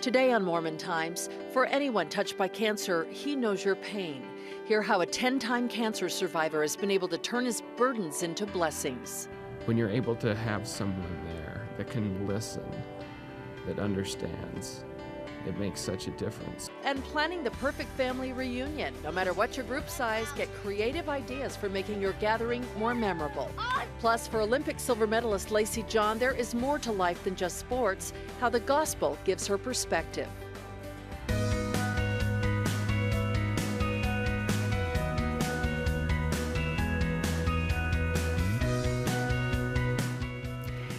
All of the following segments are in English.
Today on Mormon Times, for anyone touched by cancer, he knows your pain. Hear how a 10-time cancer survivor has been able to turn his burdens into blessings. When you're able to have someone there that can listen, that understands, it makes such a difference. And planning the perfect family reunion. No matter what your group size, get creative ideas for making your gathering more memorable. Plus, for Olympic silver medalist Lacey John, there is more to life than just sports, how the gospel gives her perspective.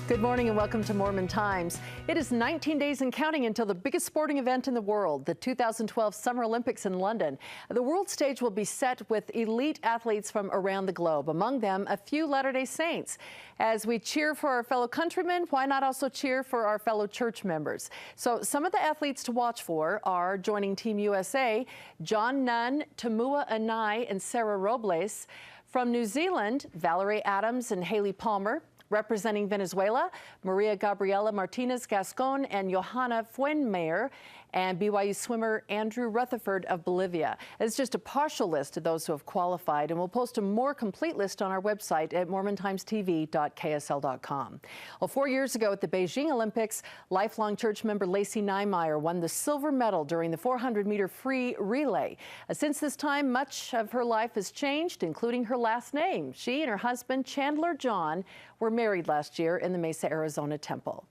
Good morning and welcome to Mormon Times. It is 19 days and counting until the biggest sporting event in the world, the 2012 Summer Olympics in London. The world stage will be set with elite athletes from around the globe, among them a few Latter-day Saints. As we cheer for our fellow countrymen, why not also cheer for our fellow church members? So some of the athletes to watch for are joining Team USA, John Nunn, Tamua Anai, and Sarah Robles. From New Zealand, Valerie Adams and Haley Palmer. Representing Venezuela, Maria Gabriela Martinez Gascon and Johanna Fuenmayer, and BYU swimmer Andrew Rutherford of Bolivia. It's just a partial list of those who have qualified, and we'll post a more complete list on our website at mormontimestv.ksl.com. Well, 4 years ago at the Beijing Olympics, lifelong church member Lacey Niemeyer won the silver medal during the 400-meter free relay. Since this time, much of her life has changed, including her last name. She and her husband, Chandler John, were married last year in the Mesa, Arizona temple.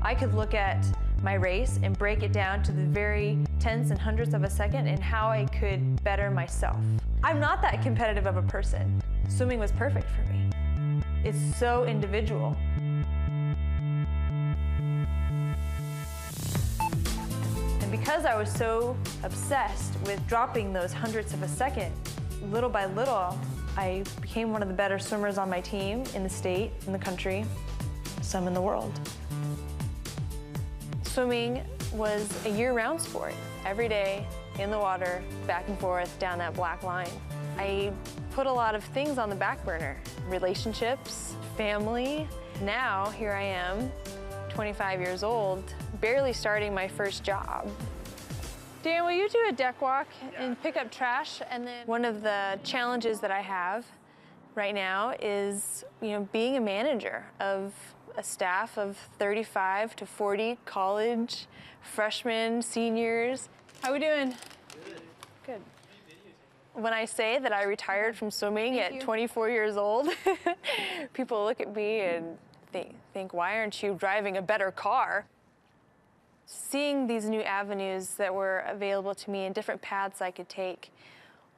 I could look at my race and break it down to the very tenths and hundredths of a second and how I could better myself. I'm not that competitive of a person. Swimming was perfect for me. It's so individual. And because I was so obsessed with dropping those hundredths of a second, little by little, I became one of the better swimmers on my team, in the state, in the country, some in the world. Swimming was a year-round sport. Every day, in the water, back and forth, down that black line. I put a lot of things on the back burner. Relationships, family. Now, here I am, 25 years old, barely starting my first job. Dan, will you do a deck walk and pick up trash? And then one of the challenges that I have right now is, being a manager of a staff of 35 to 40 college, freshmen, seniors. How we doing? Good. When I say that I retired from swimming at 24 years old, people look at me and think, why aren't you driving a better car? Seeing these new avenues that were available to me and different paths I could take.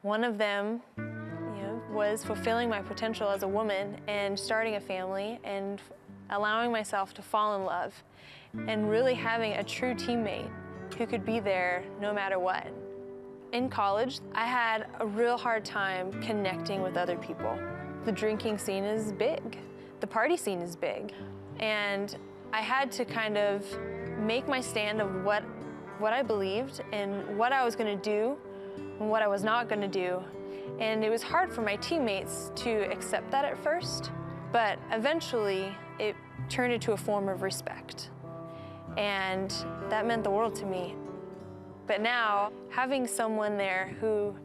One of them, was fulfilling my potential as a woman and starting a family and allowing myself to fall in love and really having a true teammate who could be there no matter what. In college, I had a real hard time connecting with other people. The drinking scene is big. The party scene is big. And I had to kind of make my stand of what I believed and what I was gonna do and what I was not gonna do. And it was hard for my teammates to accept that at first, but eventually it turned into a form of respect. And that meant the world to me. But now, having someone there who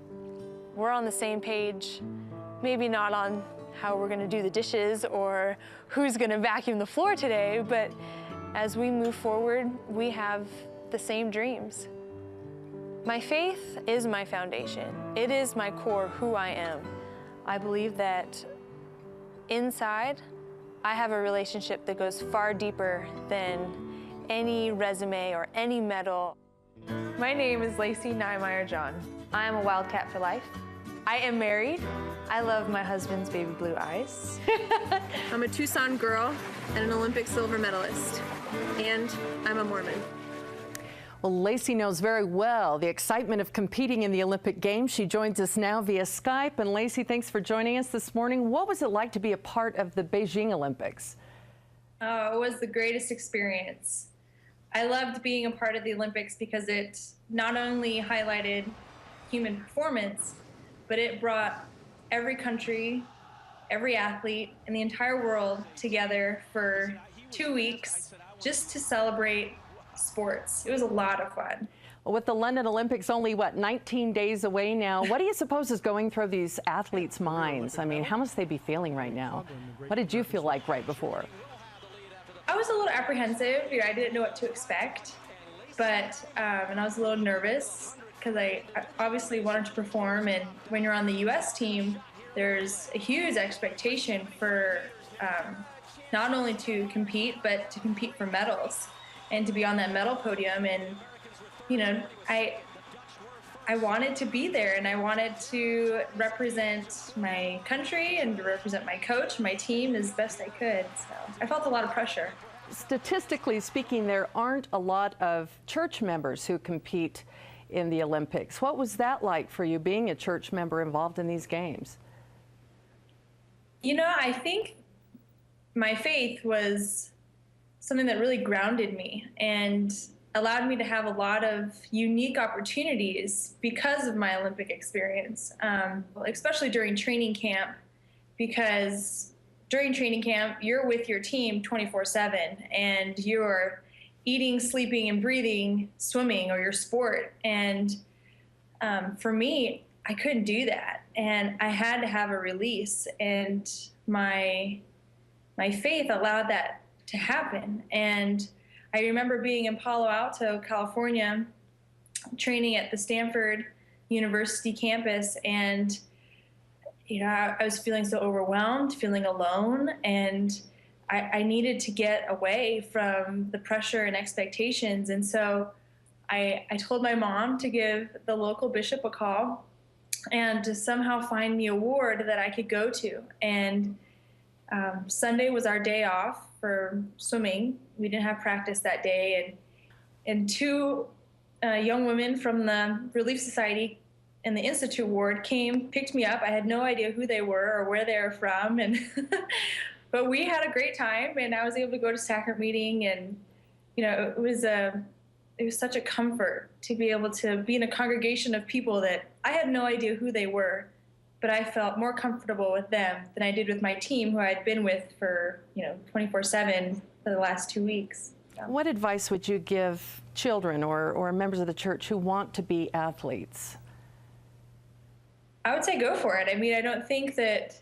we're on the same page, maybe not on how we're gonna do the dishes or who's gonna vacuum the floor today, but as we move forward, we have the same dreams. My faith is my foundation. It is my core, who I am. I believe that inside, I have a relationship that goes far deeper than any resume or any medal. My name is Lacey Niemeyer John. I am a Wildcat for life. I am married. I love my husband's baby blue eyes. I'm a Tucson girl and an Olympic silver medalist. And I'm a Mormon. Well, Lacey knows very well the excitement of competing in the Olympic Games. She joins us now via Skype. And Lacey, thanks for joining us this morning. What was it like to be a part of the Beijing Olympics? Oh, it was the greatest experience. I loved being a part of the Olympics because it not only highlighted human performance, but it brought every country, every athlete in the entire world together for 2 weeks just to celebrate sports. It was a lot of fun. Well, with the London Olympics only, 19 days away now, what do you suppose is going through these athletes' minds? I mean, how must they be feeling right now? What did you feel like right before? I was a little apprehensive. I didn't know what to expect, but and I was a little nervous because I obviously wanted to perform. And when you're on the U.S. team, there's a huge expectation for not only to compete, but to compete for medals and to be on that medal podium. And you know, I wanted to be there, and I wanted to represent my country and to represent my coach, my team as best I could. So I felt a lot of pressure. Statistically speaking, there aren't a lot of church members who compete in the Olympics. What was that like for you, being a church member involved in these games? You know, I think my faith was something that really grounded me and allowed me to have a lot of unique opportunities because of my Olympic experience, especially during training camp, because during training camp, you're with your team 24/7 and you're eating, sleeping, and breathing, swimming or your sport. And for me, I couldn't do that. And I had to have a release, and my faith allowed that to happen. And I remember being in Palo Alto, California, training at the Stanford University campus, and you know, I was feeling so overwhelmed, feeling alone, and I needed to get away from the pressure and expectations. And so I told my mom to give the local bishop a call and to somehow find me a ward that I could go to. And Sunday was our day off for swimming. We didn't have practice that day, and two young women from the Relief Society and the Institute ward came, picked me up. I had no idea who they were or where they were from, and but we had a great time, and I was able to go to sacrament meeting, and you know, it was such a comfort to be able to be in a congregation of people that I had no idea who they were, but I felt more comfortable with them than I did with my team, who I'd been with for 24/7 for the last 2 weeks. So. What advice would you give children or members of the church who want to be athletes? I would say go for it. I mean, I don't think that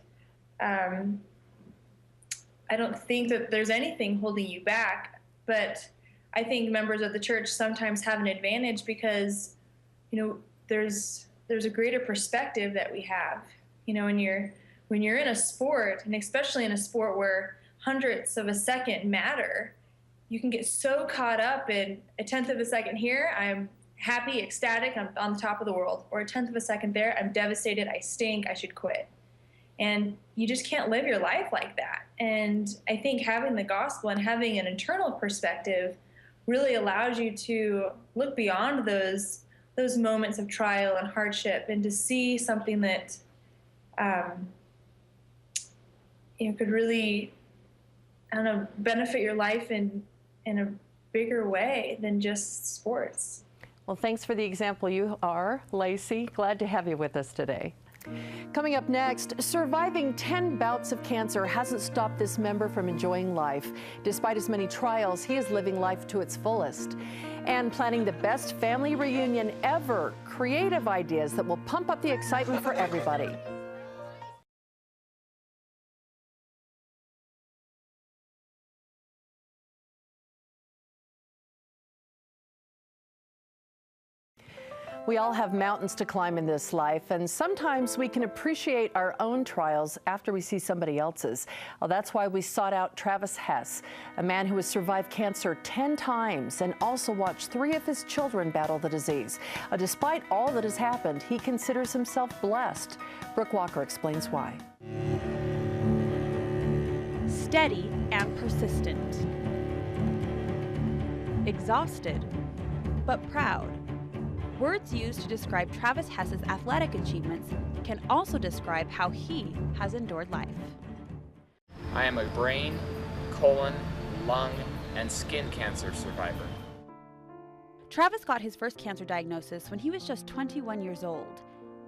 there's anything holding you back, but I think members of the church sometimes have an advantage because, you know, there's a greater perspective that we have. You know, when you're in a sport, and especially in a sport where hundredths of a second matter, you can get so caught up in a tenth of a second here, I'm happy, ecstatic, I'm on the top of the world, or a tenth of a second there, I'm devastated, I stink, I should quit. And you just can't live your life like that. And I think having the gospel and having an internal perspective really allows you to look beyond those moments of trial and hardship and to see something that could really, I don't know, benefit your life in a bigger way than just sports. Well, thanks for the example you are, Lacey. Glad to have you with us today. Coming up next, surviving 10 bouts of cancer hasn't stopped this member from enjoying life. Despite his many trials, he is living life to its fullest. And planning the best family reunion ever. Creative ideas that will pump up the excitement for everybody. We all have mountains to climb in this life, and sometimes we can appreciate our own trials after we see somebody else's. Well, that's why we sought out Travis Hess, a man who has survived cancer 10 times and also watched 3 of his children battle the disease. Despite all that has happened, he considers himself blessed. Brooke Walker explains why. Steady and persistent. Exhausted, but proud. Words used to describe Travis Hess's athletic achievements can also describe how he has endured life. I am a brain, colon, lung, and skin cancer survivor. Travis got his first cancer diagnosis when he was just 21 years old,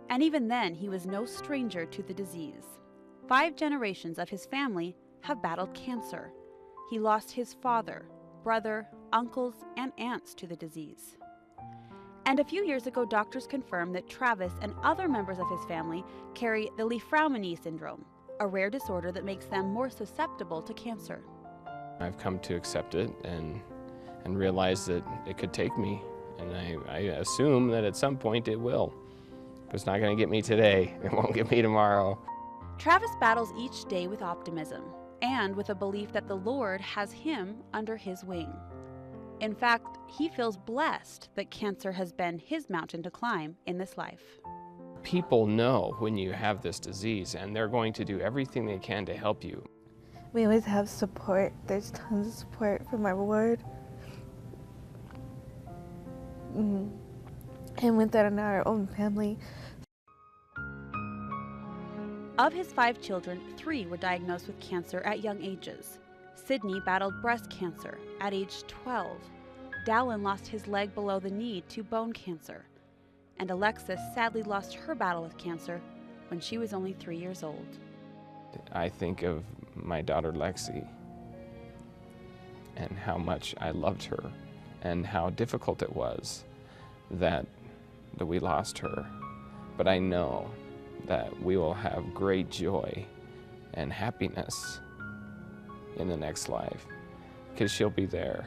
and even then he was no stranger to the disease. 5 generations of his family have battled cancer. He lost his father, brother, uncles, and aunts to the disease. And a few years ago, doctors confirmed that Travis and other members of his family carry the Li-Fraumeni syndrome, a rare disorder that makes them more susceptible to cancer. I've come to accept it and realize that it could take me, and I assume that at some point it will. If it's not going to get me today, it won't get me tomorrow. Travis battles each day with optimism and with a belief that the Lord has him under his wing. In fact, he feels blessed that cancer has been his mountain to climb in this life. People know when you have this disease, and they're going to do everything they can to help you. We always have support. There's tons of support from our ward. And within our own family. Of his 5 children, 3 were diagnosed with cancer at young ages. Sydney battled breast cancer at age 12. Dallin lost his leg below the knee to bone cancer. And Alexis sadly lost her battle with cancer when she was only 3 years old. I think of my daughter Lacey and how much I loved her and how difficult it was that we lost her. But I know that we will have great joy and happiness in the next life because she'll be there.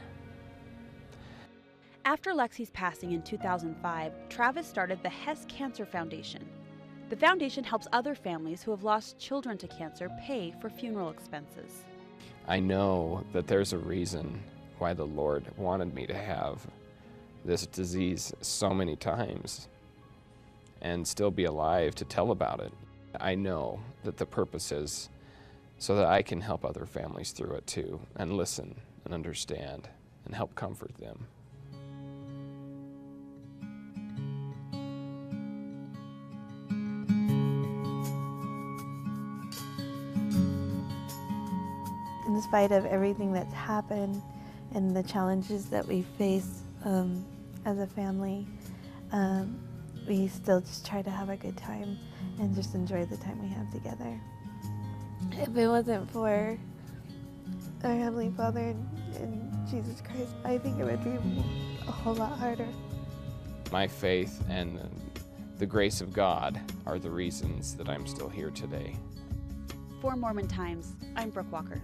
After Lexi's passing in 2005, Travis started the Hess Cancer Foundation. The foundation helps other families who have lost children to cancer pay for funeral expenses. I know that there's a reason why the Lord wanted me to have this disease so many times and still be alive to tell about it. I know that the purpose is so that I can help other families through it too, and listen and understand and help comfort them. In spite of everything that's happened and the challenges that we face as a family, we still just try to have a good time and just enjoy the time we have together. If it wasn't for our Heavenly Father and Jesus Christ, I think it would be a whole lot harder. My faith and the grace of God are the reasons that I'm still here today. For Mormon Times, I'm Brooke Walker.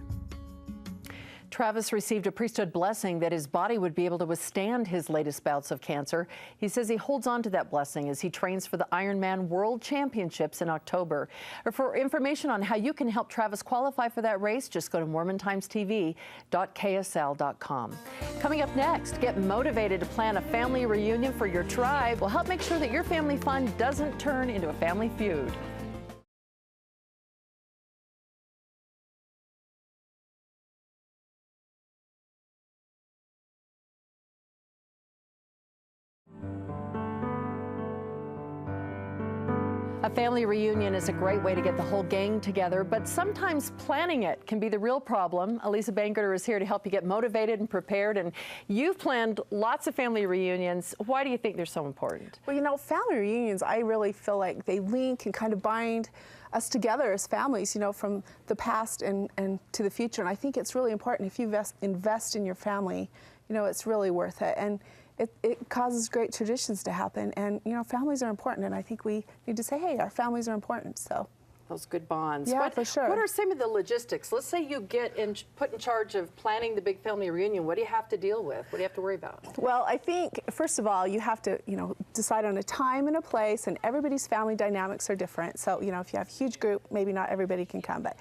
Travis received a priesthood blessing that his body would be able to withstand his latest bouts of cancer. He says he holds on to that blessing as he trains for the Ironman World Championships in October. For information on how you can help Travis qualify for that race, just go to mormontimestv.ksl.com. Coming up next, get motivated to plan a family reunion for your tribe. We'll help make sure that your family fun doesn't turn into a family feud. A family reunion is a great way to get the whole gang together, but sometimes planning it can be the real problem. Elisa Bangerter is here to help you get motivated and prepared, and you've planned lots of family reunions. Why do you think they're so important? Well, you know, family reunions, I really feel like they link and kind of bind us together as families, you know, from the past and to the future. And I think it's really important if you invest in your family, you know, it's really worth it. And it causes great traditions to happen, and you know, families are important, and I think we need to say, hey, our families are important. So those good bonds. Yeah, for sure. What are some of the logistics? Let's say you get put in charge of planning the big family reunion. What do you have to deal with? What do you have to worry about? Well, I think first of all, you have to, you know, decide on a time and a place, and everybody's family dynamics are different. So, you know, if you have a huge group, maybe not everybody can come, but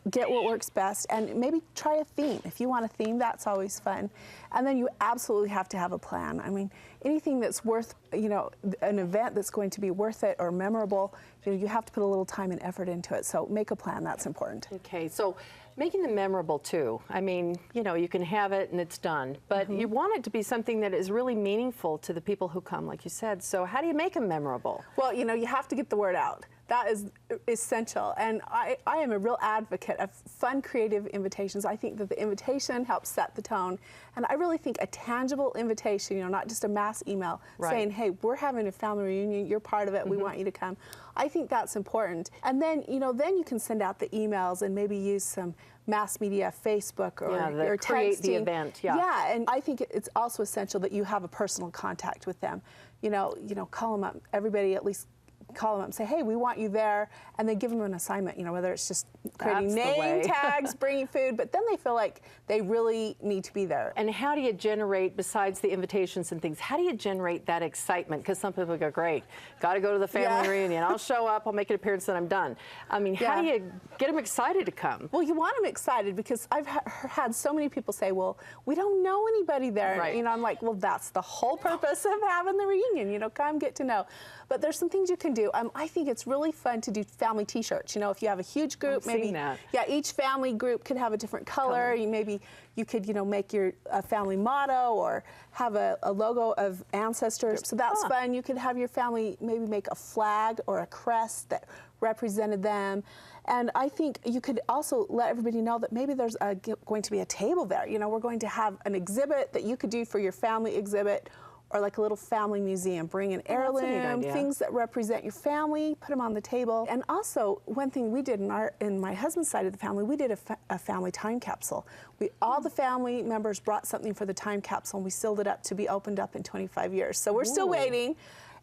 get what works best, and maybe try a theme. If you want a theme, that's always fun. And then you absolutely have to have a plan. I mean, anything that's worth, you know, an event that's going to be worth it or memorable, you know, you have to put a little time and effort into it. So make a plan, that's important. Okay, so making them memorable too. I mean, you know, you can have it and it's done, but you want it to be something that is really meaningful to the people who come, like you said. So how do you make them memorable? Well, you know, you have to get the word out. That is essential. And I am a real advocate of fun, creative invitations. I think that the invitation helps set the tone. And I really think a tangible invitation, you know, not just a mass email saying, hey, we're having a family reunion, you're part of it, we want you to come. I think that's important. And then, you know, then you can send out the emails and maybe use some mass media, Facebook, or create texting. the event. Yeah, and I think it's also essential that you have a personal contact with them. You know, call them up. Everybody at least call them up and say, hey, we want you there, and then give them an assignment, you know, whether it's just creating name tags, bringing food, but then they feel like they really need to be there. And how do you generate, besides the invitations and things, how do you generate that excitement? Because some people go, great, got to go to the family reunion. I'll show up, I'll make an appearance, and I'm done. I mean, how do you get them excited to come? Well, you want them excited, because I've had so many people say, well, we don't know anybody there. Right. You know, I'm like, well, that's the whole purpose of having the reunion, you know, come get to know. But there's some things you can do. I think it's really fun to do family t-shirts. You know, if you have a huge group, maybe each family group could have a different color. Maybe you could, you know, make your family motto or have a logo of ancestors. So that's fun. You could have your family maybe make a flag or a crest that represented them. And I think you could also let everybody know that maybe there's going to be a table there. You know, we're going to have an exhibit that you could do for your family exhibit, or like a little family museum. Bring an heirloom, things that represent your family, put them on the table. And also, one thing we did in my husband's side of the family, we did a family time capsule. All the family members brought something for the time capsule, and we sealed it up to be opened up in 25 years. So we're still waiting.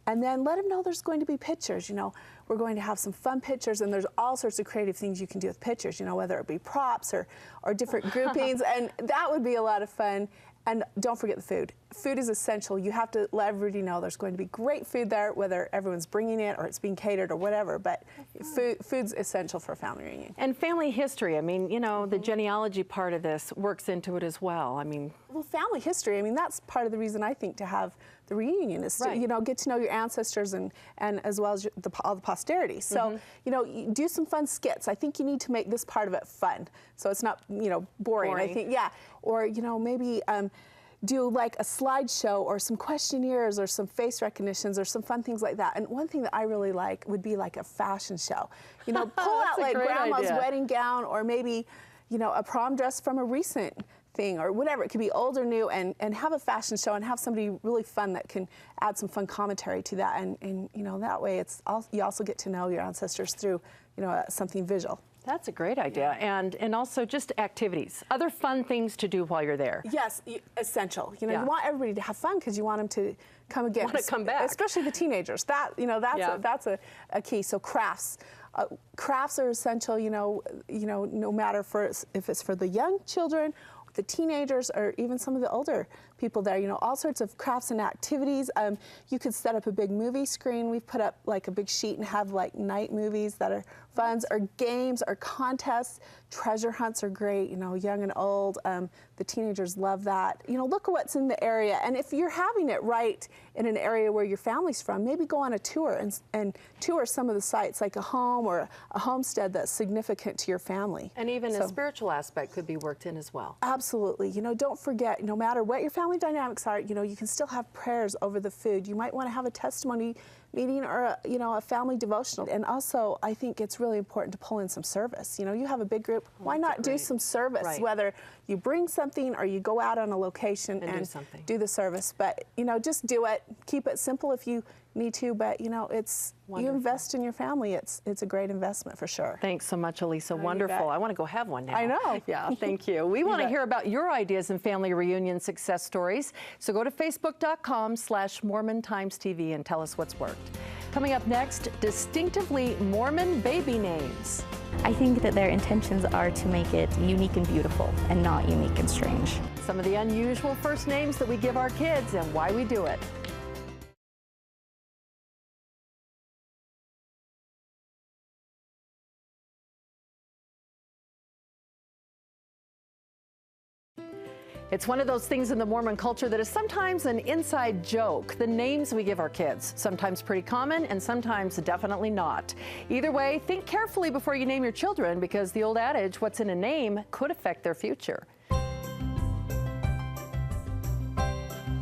And then let them know there's going to be pictures. You know, we're going to have some fun pictures, and there's all sorts of creative things you can do with pictures, you know, whether it be props or different groupings, and that would be a lot of fun. And don't forget the food. Food is essential. You have to let everybody know there's going to be great food there, whether everyone's bringing it or it's being catered or whatever, but food's essential for a family reunion. And family history, I mean, you know, the genealogy part of this works into it as well. I mean, well, family history, I mean, that's part of the reason I think to have the reunion is to, you know, get to know your ancestors and as well as all the posterity. So, you know, do some fun skits. I think you need to make this part of it fun, so it's not, you know, boring. I think, or, you know, maybe do like a slideshow or some questionnaires or some face recognitions or some fun things like that. And one thing that I really like would be like a fashion show. You know, pull out like grandma's wedding gown, or maybe, you know, a prom dress from a recent thing or whatever. It could be old or new, and have a fashion show and have somebody really fun that can add some fun commentary to that. And you know, that way you also get to know your ancestors through, you know, something visual. That's a great idea. And also just activities, other fun things to do while you're there. Yes, essential. You know, you want everybody to have fun because you want them to come again. Want to come back. Especially the teenagers. That, you know, that's a key. So crafts. Crafts are essential, you know, no matter if it's for the young children, the teenagers, or even some of the older people there, you know, all sorts of crafts and activities. You could set up a big movie screen. We've put up like a big sheet and have like night movies that are fun, or games or contests. Treasure hunts are great, you know, young and old. The teenagers love that. You know, look at what's in the area. And if you're having it right in an area where your family's from, maybe go on a tour and tour some of the sites, like a home or a homestead that's significant to your family. And even a spiritual aspect could be worked in as well. Absolutely. You know, don't forget, no matter what your family dynamics are, you know, you can still have prayers over the food. You might want to have a testimony meeting or a family devotional. And also, I think it's really important to pull in some service. You know, you have a big group, why not do some service? Whether you bring something or you go out on a location and do the service. But, you know, just do it. Keep it simple if you need to, but, you know, it's you invest in your family. It's a great investment for sure. Thanks so much, Elisa. Wonderful. I want to go have one now. I know. Yeah, thank you. We want to hear about your ideas and family reunion success stories. So go to facebook.com/MormonTimesTV and tell us what's worked. Coming up next, distinctively Mormon baby names. I think that their intentions are to make it unique and beautiful and not unique and strange. Some of the unusual first names that we give our kids and why we do it. It's one of those things in the Mormon culture that is sometimes an inside joke. The names we give our kids, sometimes pretty common and sometimes definitely not. Either way, think carefully before you name your children, because the old adage, what's in a name, could affect their future.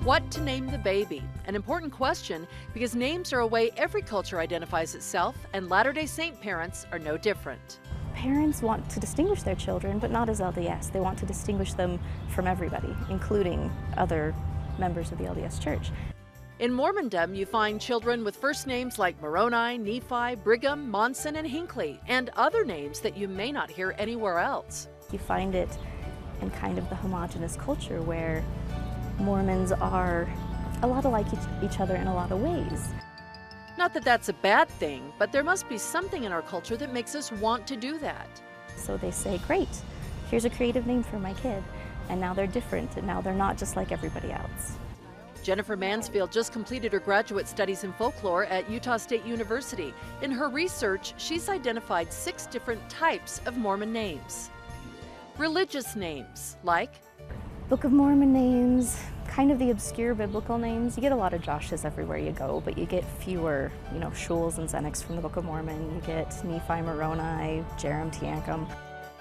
What to name the baby? An important question because names are a way every culture identifies itself, and Latter-day Saint parents are no different. Parents want to distinguish their children, but not as LDS. They want to distinguish them from everybody, including other members of the LDS Church. In Mormondom, you find children with first names like Moroni, Nephi, Brigham, Monson, and Hinckley, and other names that you may not hear anywhere else. You find it in kind of the homogenous culture where Mormons are a lot alike each other in a lot of ways. Not that that's a bad thing, but there must be something in our culture that makes us want to do that. So they say, great, here's a creative name for my kid. And now they're different, and now they're not just like everybody else. Jennifer Mansfield just completed her graduate studies in folklore at Utah State University. In her research, she's identified 6 different types of Mormon names. Religious names, like Book of Mormon names, kind of the obscure biblical names. You get a lot of Joshes everywhere you go, but you get fewer, Shuls and Zenics from the Book of Mormon. You get Nephi, Moroni, Jerem, Teancum.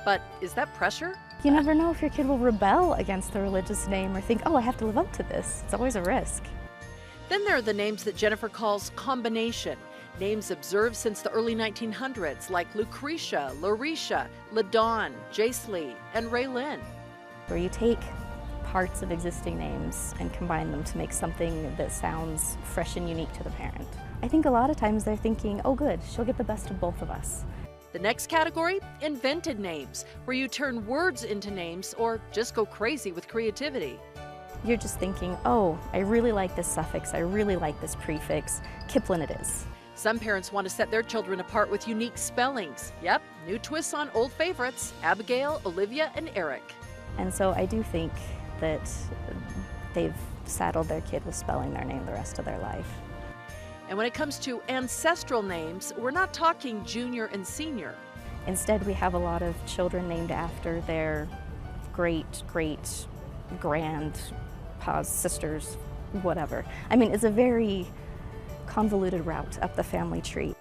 But is that pressure? You never know if your kid will rebel against the religious name or think, oh, I have to live up to this. It's always a risk. Then there are the names that Jennifer calls combination. Names observed since the early 1900s, like Lucretia, Lauricia, LaDawn, Jace and Raylyn. Where you take parts of existing names and combine them to make something that sounds fresh and unique to the parent. I think a lot of times they're thinking, oh good, she'll get the best of both of us. The next category, invented names, where you turn words into names or just go crazy with creativity. You're just thinking, oh, I really like this suffix, I really like this prefix. Kiplin it is. Some parents want to set their children apart with unique spellings. Yep, new twists on old favorites, Abigail, Olivia, and Eric. And so I do think that they've saddled their kid with spelling their name the rest of their life. And when it comes to ancestral names, we're not talking junior and senior. Instead, we have a lot of children named after their great-great-grandpas, sisters, whatever. I mean, it's a very convoluted route up the family tree.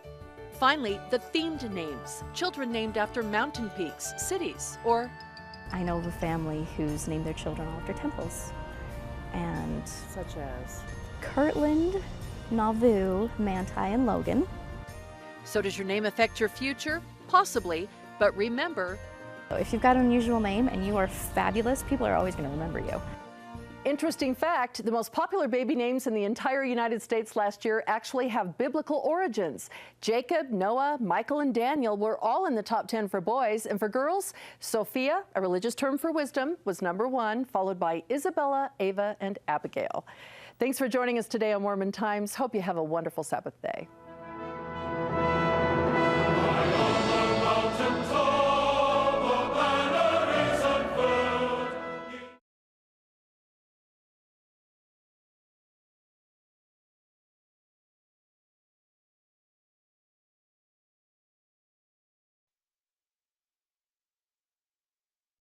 Finally, the themed names, children named after mountain peaks, cities, or I know of a family who's named their children after temples. And such as Kirtland, Nauvoo, Manti, and Logan. So does your name affect your future? Possibly, but remember, if you've got an unusual name and you are fabulous, people are always going to remember you. Interesting fact, the most popular baby names in the entire United States last year actually have biblical origins. Jacob, Noah, Michael, and Daniel were all in the top 10 for boys, and for girls, Sophia, a religious term for wisdom, was #1, followed by Isabella, Ava, and Abigail. Thanks for joining us today on Mormon Times. Hope you have a wonderful Sabbath day.